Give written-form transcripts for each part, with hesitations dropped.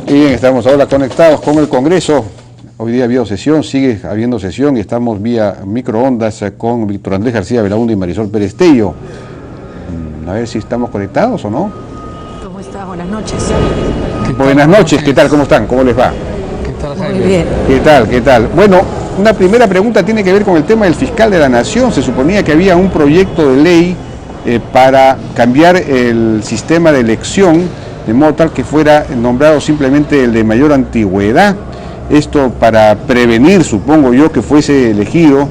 Bien, estamos ahora conectados con el Congreso. Hoy día ha habido sesión, sigue habiendo sesión y estamos vía microondas con Víctor Andrés García Belaúnde y Marisol Pérez Tello. A ver si estamos conectados o no. ¿Cómo está? Buenas noches. Buenas noches, ¿qué tal? ¿Cómo están? ¿Cómo les va? ¿Qué tal, Muy Jaime? bien. ¿Qué tal? ¿Qué tal? Bueno, una primera pregunta tiene que ver con el tema del fiscal de la Nación. Se suponía que había un proyecto de ley para cambiar el sistema de elección de modo tal que fuera nombrado simplemente el de mayor antigüedad. Esto para prevenir, supongo yo, que fuese elegido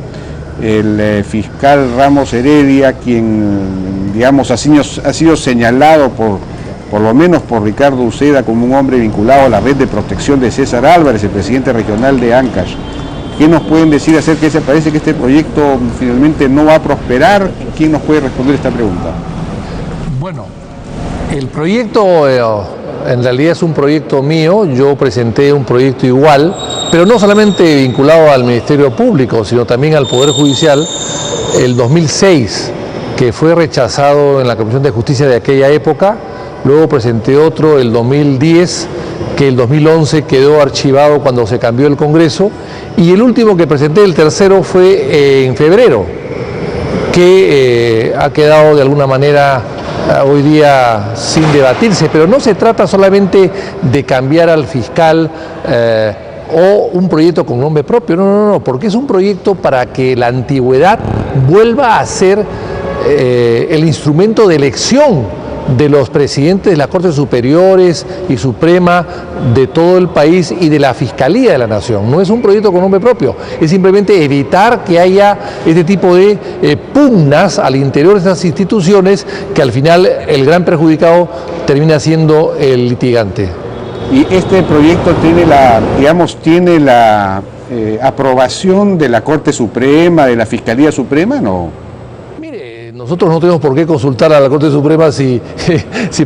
el fiscal Ramos Heredia, quien, digamos, ha sido señalado por lo menos por Ricardo Uceda como un hombre vinculado a la red de protección de César Álvarez, el presidente regional de Ancash. ¿Qué nos pueden decir acerca de ese? Parece que este proyecto finalmente no va a prosperar. ¿Quién nos puede responder esta pregunta? Bueno, el proyecto en realidad es un proyecto mío. Yo presenté un proyecto igual, pero no solamente vinculado al Ministerio Público, sino también al Poder Judicial, el 2006, que fue rechazado en la Comisión de Justicia de aquella época. Luego presenté otro el 2010, que el 2011 quedó archivado cuando se cambió el Congreso, y el último que presenté, el tercero, fue en febrero, que ha quedado de alguna manera hoy día sin debatirse, pero no se trata solamente de cambiar al fiscal o un proyecto con nombre propio, no, porque es un proyecto para que la antigüedad vuelva a ser el instrumento de elección de los presidentes de las Cortes Superiores y Suprema de todo el país y de la Fiscalía de la Nación. No es un proyecto con nombre propio, es simplemente evitar que haya este tipo de pugnas al interior de estas instituciones, que al final el gran perjudicado termina siendo el litigante. Y este proyecto tiene la aprobación de la Corte Suprema, de la Fiscalía Suprema, ¿no? Nosotros no tenemos por qué consultar a la Corte Suprema si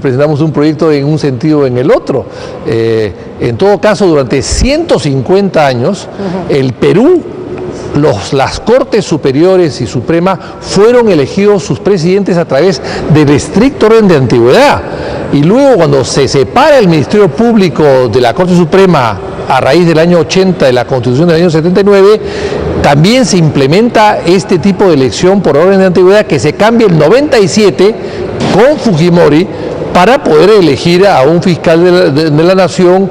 presentamos un proyecto en un sentido o en el otro. En todo caso, durante 150 años, el Perú, las Cortes Superiores y Suprema fueron elegidos sus presidentes a través del estricto orden de antigüedad. Y luego, cuando se separa el Ministerio Público de la Corte Suprema a raíz del año 80 de la Constitución del año 79, también se implementa este tipo de elección por orden de antigüedad, que se cambia el 97 con Fujimori para poder elegir a un fiscal de la Nación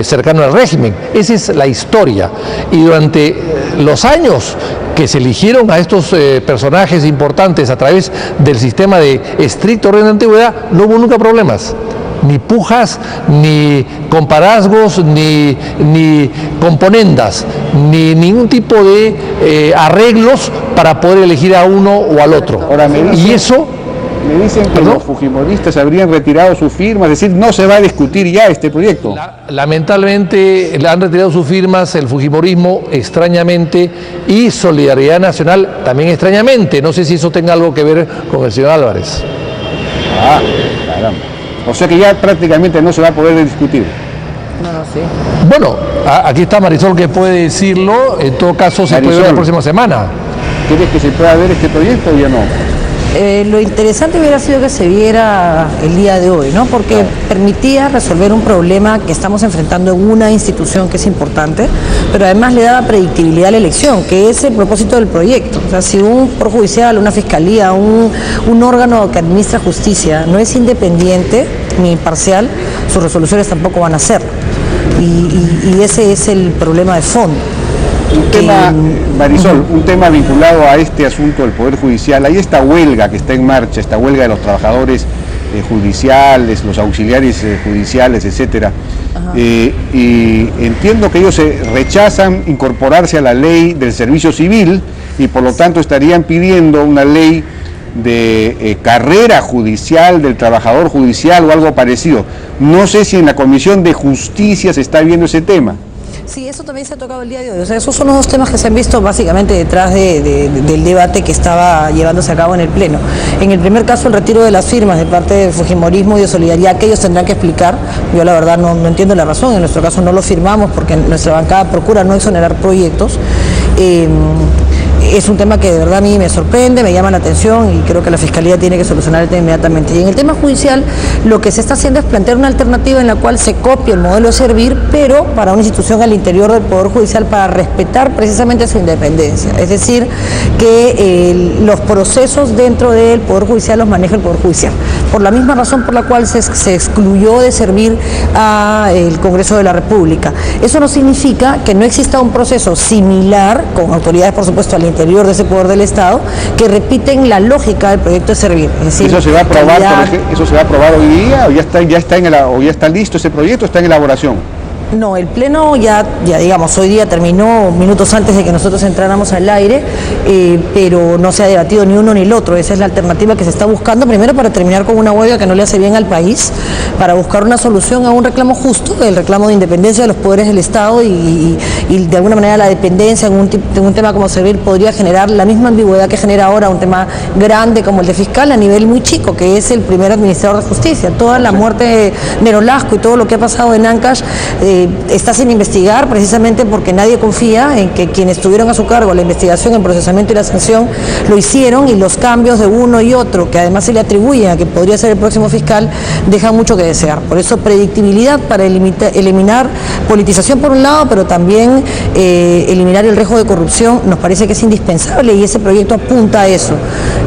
cercano al régimen. Esa es la historia. Y durante los años que se eligieron a estos personajes importantes a través del sistema de estricto orden de antigüedad, no hubo nunca problemas. Ni pujas, ni comparasgos, ni componendas, ni ningún tipo de arreglos para poder elegir a uno o al otro. Ahora me dicen que ¿Perdón? los fujimoristas habrían retirado sus firmas, es decir, no se va a discutir ya este proyecto. Lamentablemente han retirado sus firmas el fujimorismo, extrañamente, y Solidaridad Nacional también extrañamente. No sé si eso tenga algo que ver con el señor Álvarez. Ah, caramba. O sea que ya prácticamente no se va a poder discutir. No, sí. Bueno, aquí está Marisol, que puede decirlo. En todo caso, se puede ver la próxima semana. ¿Quieres que se pueda ver este proyecto o ya no? Lo interesante hubiera sido que se viera el día de hoy, ¿no? Porque permitía resolver un problema que estamos enfrentando en una institución que es importante, pero además le daba predictibilidad a la elección, que es el propósito del proyecto. O sea, si un Poder Judicial, una Fiscalía, un órgano que administra justicia no es independiente ni imparcial, sus resoluciones tampoco van a ser. Y ese es el problema de fondo. Un tema, Marisol, un tema vinculado a este asunto del Poder Judicial. Hay esta huelga que está en marcha, esta huelga de los trabajadores judiciales, los auxiliares judiciales, etcétera. Y entiendo que ellos rechazan incorporarse a la ley del servicio civil y por lo tanto estarían pidiendo una ley de carrera judicial del trabajador judicial o algo parecido. No sé si en la Comisión de Justicia se está viendo ese tema. Sí, eso también se ha tocado el día de hoy. O sea, esos son los dos temas que se han visto básicamente detrás del debate que estaba llevándose a cabo en el Pleno. En el primer caso, el retiro de las firmas de parte del Fujimorismo y de Solidaridad, que ellos tendrán que explicar. Yo la verdad no entiendo la razón. En nuestro caso no lo firmamos porque nuestra bancada procura no exonerar proyectos. es un tema que de verdad a mí me sorprende, me llama la atención y creo que la Fiscalía tiene que solucionar el tema inmediatamente. Y en el tema judicial, lo que se está haciendo es plantear una alternativa en la cual se copie el modelo de servir, pero para una institución al interior del Poder Judicial para respetar precisamente su independencia. Es decir, que los procesos dentro del Poder Judicial los maneja el Poder Judicial. Por la misma razón por la cual se excluyó de servir al Congreso de la República. Eso no significa que no exista un proceso similar, con autoridades por supuesto al interior de ese poder del Estado, que repiten la lógica del proyecto de servir. Es decir, ¿eso se va a aprobar, eso se va a aprobar hoy día o ya está listo ese proyecto, está en elaboración? No, el Pleno ya digamos, hoy día terminó minutos antes de que nosotros entráramos al aire, pero no se ha debatido ni uno ni el otro. Esa es la alternativa que se está buscando, primero para terminar con una huelga que no le hace bien al país, para buscar una solución a un reclamo justo, el reclamo de independencia de los poderes del Estado y de alguna manera la dependencia en un tema como servir podría generar la misma ambigüedad que genera ahora un tema grande como el de fiscal a nivel muy chico, que es el primer administrador de justicia. Toda la muerte de Nolasco y todo lo que ha pasado en Ancash está sin investigar precisamente porque nadie confía en que quienes tuvieron a su cargo la investigación, el procesamiento y la sanción lo hicieron, y los cambios de uno y otro, que además se le atribuyen a que podría ser el próximo fiscal, dejan mucho que desear. Por eso predictibilidad para eliminar politización por un lado, pero también eliminar el riesgo de corrupción nos parece que es indispensable y ese proyecto apunta a eso.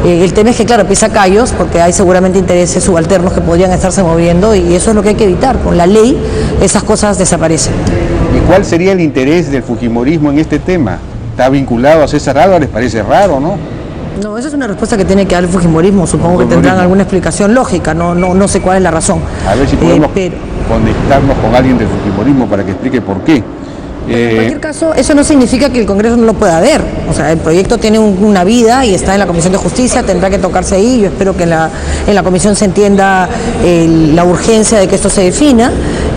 El tema es que claro, pisa callos porque hay seguramente intereses subalternos que podrían estarse moviendo y eso es lo que hay que evitar. Con la ley esas cosas desaparecen. ¿Y cuál sería el interés del fujimorismo en este tema? ¿Está vinculado a César Álvarez? Parece raro, ¿no? No, esa es una respuesta que tiene que dar el fujimorismo. Supongo que tendrán alguna explicación lógica, no sé cuál es la razón. A ver si podemos conectarnos con alguien del fujimorismo para que explique por qué. En cualquier caso, eso no significa que el Congreso no lo pueda ver. O sea, el proyecto tiene una vida y está en la Comisión de Justicia, tendrá que tocarse ahí. Yo espero que en la Comisión se entienda la urgencia de que esto se defina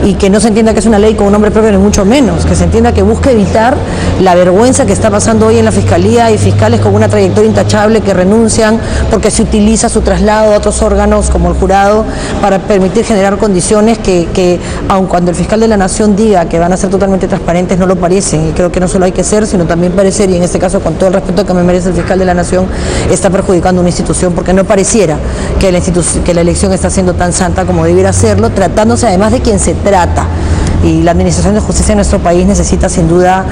y que no se entienda que es una ley con un nombre propio ni mucho menos, que se entienda que busca evitar la vergüenza que está pasando hoy en la Fiscalía y fiscales con una trayectoria intachable que renuncian porque se utiliza su traslado a otros órganos como el jurado para permitir generar condiciones que aun cuando el fiscal de la Nación diga que van a ser totalmente transparentes, no lo parecen, y creo que no solo hay que ser, sino también parecer, y en este caso con todo el respeto que me merece el fiscal de la Nación, está perjudicando una institución porque no pareciera que la elección está siendo tan santa como debiera serlo, tratándose además de quien se trata. Y la Administración de Justicia en nuestro país necesita sin duda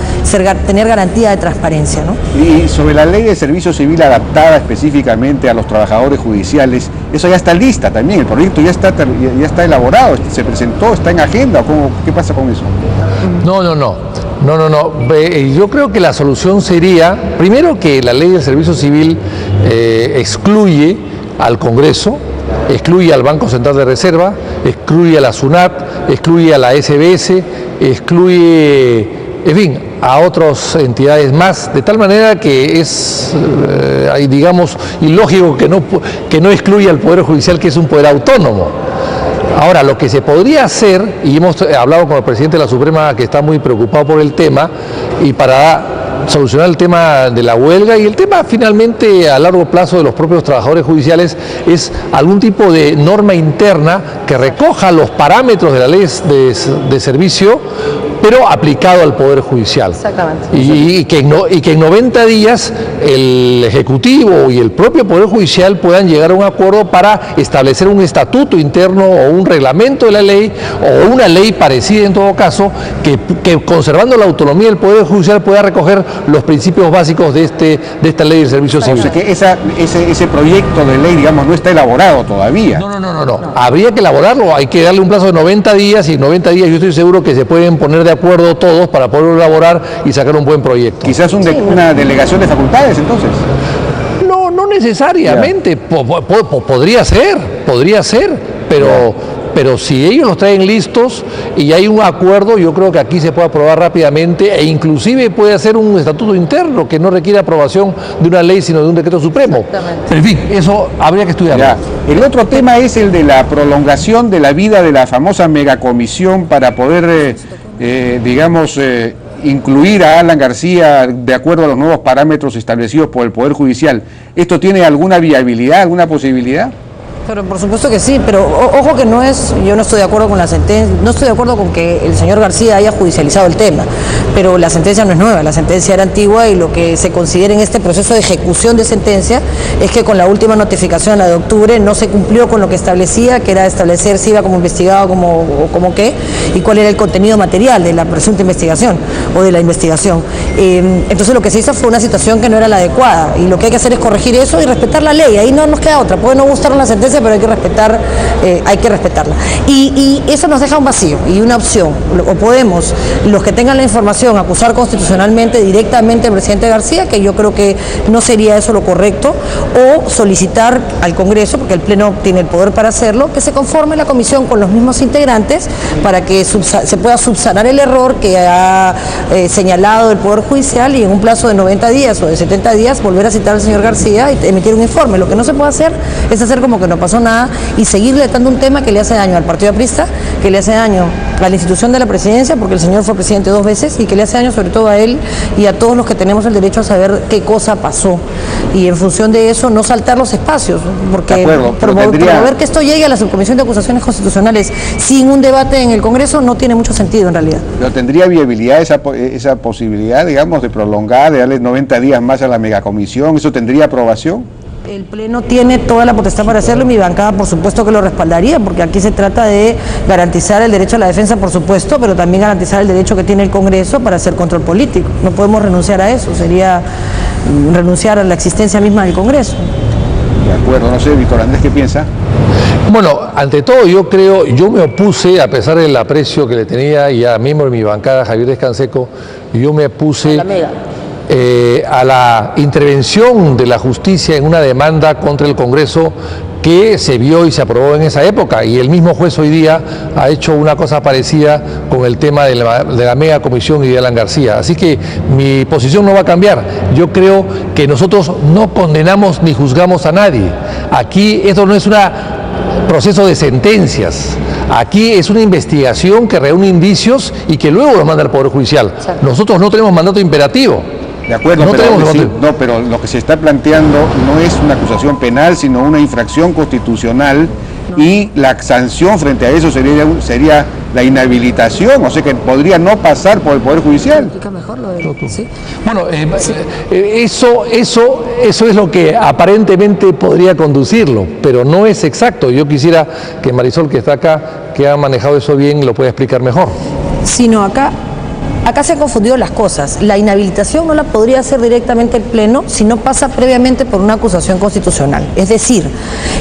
tener garantía de transparencia, ¿no? Y sobre la ley de servicio civil adaptada específicamente a los trabajadores judiciales, eso ya está lista también, el proyecto ya está elaborado, se presentó, está en agenda, ¿qué pasa con eso? No. Yo creo que la solución sería, primero, que la ley del servicio civil excluye al Congreso, excluye al Banco Central de Reserva, excluye a la SUNAT, excluye a la SBS, excluye, en fin, a otras entidades más, de tal manera que es, digamos, ilógico que no excluya al Poder Judicial, que es un poder autónomo. Ahora, lo que se podría hacer, y hemos hablado con el presidente de la Suprema que está muy preocupado por el tema, y para solucionar el tema de la huelga y el tema finalmente a largo plazo de los propios trabajadores judiciales, es algún tipo de norma interna que recoja los parámetros de la ley de servicio, pero aplicado al Poder Judicial. Exactamente. Y que en 90 días el Ejecutivo y el propio Poder Judicial puedan llegar a un acuerdo para establecer un estatuto interno o un reglamento de la ley o una ley parecida en todo caso, que conservando la autonomía del Poder Judicial pueda recoger los principios básicos de esta ley del servicio civil. O sea que ese proyecto de ley, digamos, no está elaborado todavía. No. Habría que elaborarlo, hay que darle un plazo de 90 días y en 90 días yo estoy seguro que se pueden poner de acuerdo todos para poderlo elaborar y sacar un buen proyecto. Quizás una delegación de facultades, entonces. No necesariamente, podría ser, pero si ellos los traen listos y hay un acuerdo, yo creo que aquí se puede aprobar rápidamente e inclusive puede hacer un estatuto interno que no requiere aprobación de una ley sino de un decreto supremo. Exactamente. En fin, eso habría que estudiarlo. Ya. El otro tema es el de la prolongación de la vida de la famosa megacomisión para poder, incluir a Alan García de acuerdo a los nuevos parámetros establecidos por el Poder Judicial. ¿Esto tiene alguna viabilidad, alguna posibilidad? Pero por supuesto que sí, pero ojo que yo no estoy de acuerdo con la sentencia, no estoy de acuerdo con que el señor García haya judicializado el tema, pero la sentencia no es nueva, la sentencia era antigua y lo que se considera en este proceso de ejecución de sentencia es que con la última notificación, la de octubre, no se cumplió con lo que establecía, que era establecer si iba como investigado como qué y cuál era el contenido material de la presunta investigación o de la investigación. Entonces lo que se hizo fue una situación que no era la adecuada y lo que hay que hacer es corregir eso y respetar la ley, ahí no nos queda otra, puede no gustarnos la sentencia, pero hay que respetarla. Y eso nos deja un vacío y una opción. O podemos, los que tengan la información, acusar constitucionalmente directamente al presidente García, que yo creo que no sería eso lo correcto, o solicitar al Congreso, porque el Pleno tiene el poder para hacerlo, que se conforme la comisión con los mismos integrantes para que se pueda subsanar el error que ha señalado el Poder Judicial y en un plazo de 90 días o de 70 días volver a citar al señor García y emitir un informe. Lo que no se puede hacer es hacer como que no pasó nada y seguirle dando un tema que le hace daño al partido aprista, que le hace daño a la institución de la presidencia, porque el señor fue presidente 2 veces, y que le hace daño sobre todo a él y a todos los que tenemos el derecho a saber qué cosa pasó. Y en función de eso, no saltar los espacios, porque promover que esto llegue a la Subcomisión de Acusaciones Constitucionales sin un debate en el Congreso no tiene mucho sentido en realidad. ¿Pero tendría viabilidad esa posibilidad, digamos, de prolongar, de darle 90 días más a la megacomisión? ¿Eso tendría aprobación? El Pleno tiene toda la potestad para hacerlo y mi bancada por supuesto que lo respaldaría, porque aquí se trata de garantizar el derecho a la defensa, por supuesto, pero también garantizar el derecho que tiene el Congreso para hacer control político. No podemos renunciar a eso, sería renunciar a la existencia misma del Congreso. De acuerdo, no sé, Víctor Andrés, ¿qué piensa? Bueno, ante todo yo me opuse, a pesar del aprecio que le tenía y a miembro de mi bancada, Javier Escanseco, yo me opuse a la intervención de la justicia en una demanda contra el Congreso que se vio y se aprobó en esa época, y el mismo juez hoy día ha hecho una cosa parecida con el tema de la mega comisión y de Alan García. Así que mi posición no va a cambiar. Yo creo que nosotros no condenamos ni juzgamos a nadie. Aquí esto no es un proceso de sentencias. Aquí es una investigación que reúne indicios y que luego lo manda al Poder Judicial. Nosotros no tenemos mandato imperativo. De acuerdo, pero lo que se está planteando no es una acusación penal, sino una infracción constitucional, y la sanción frente a eso sería la inhabilitación, o sea que podría no pasar por el Poder Judicial. Mejor lo de... ¿Sí? Bueno, eso es lo que aparentemente podría conducirlo, pero no es exacto. Yo quisiera que Marisol, que está acá, que ha manejado eso bien, lo pueda explicar mejor. Sino acá se han confundido las cosas. La inhabilitación no la podría hacer directamente el Pleno si no pasa previamente por una acusación constitucional. Es decir,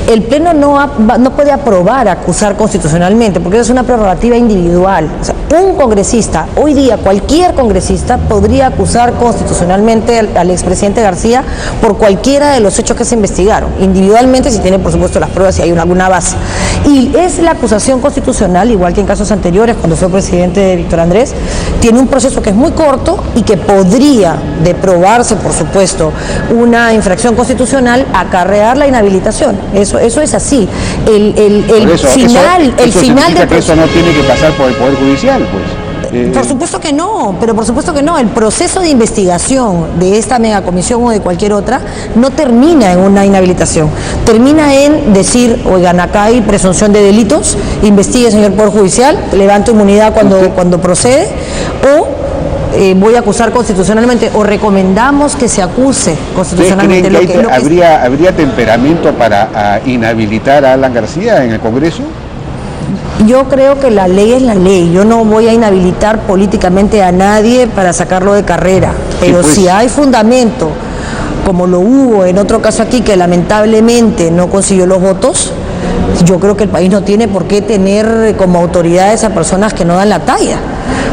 el Pleno no puede aprobar acusar constitucionalmente, porque es una prerrogativa individual. O sea, un congresista, hoy día cualquier congresista podría acusar constitucionalmente al expresidente García por cualquiera de los hechos que se investigaron, individualmente, si tiene por supuesto las pruebas, si hay alguna base. Y es la acusación constitucional, igual que en casos anteriores, cuando fue presidente Víctor Andrés, tiene un proceso que es muy corto y que podría, de probarse por supuesto una infracción constitucional, acarrear la inhabilitación. Eso es así. Eso significa que eso no tiene que pasar por el Poder Judicial, pues. Por supuesto que no, pero por supuesto que no. El proceso de investigación de esta megacomisión o de cualquier otra no termina en una inhabilitación. Termina en decir, oigan, acá hay presunción de delitos, investigue, señor Poder Judicial, levante inmunidad cuando procede, o voy a acusar constitucionalmente, o recomendamos que se acuse constitucionalmente. ¿Habría temperamento para inhabilitar a Alan García en el Congreso? Yo creo que la ley es la ley. Yo no voy a inhabilitar políticamente a nadie para sacarlo de carrera. Pero sí, pues, si hay fundamento, como lo hubo en otro caso aquí, que lamentablemente no consiguió los votos, yo creo que el país no tiene por qué tener como autoridades a personas que no dan la talla.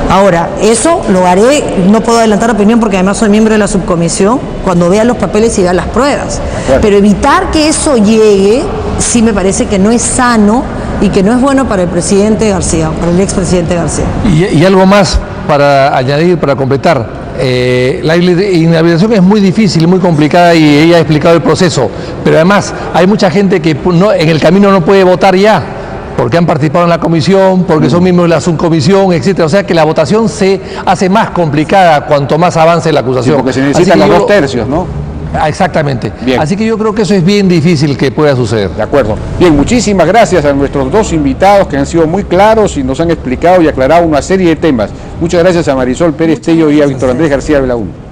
Ahora, eso lo haré, no puedo adelantar opinión porque además soy miembro de la subcomisión, cuando vea los papeles y vea las pruebas. Claro. Pero evitar que eso llegue, sí me parece que no es sano y que no es bueno para el presidente García, para el expresidente García. Y algo más para añadir, para completar. La inhabilitación es muy difícil, muy complicada, y ella ha explicado el proceso, pero además hay mucha gente que en el camino no puede votar ya, porque han participado en la comisión, porque son miembros de la subcomisión, etcétera. O sea que la votación se hace más complicada cuanto más avance la acusación. Sí, porque se necesitan los 2 tercios, ¿no? Exactamente. Bien. Así que yo creo que eso es bien difícil que pueda suceder. De acuerdo. Bien, muchísimas gracias a nuestros dos invitados que han sido muy claros y nos han explicado y aclarado una serie de temas. Muchas gracias a Marisol Pérez Tello y a Víctor Andrés García Belaúnde.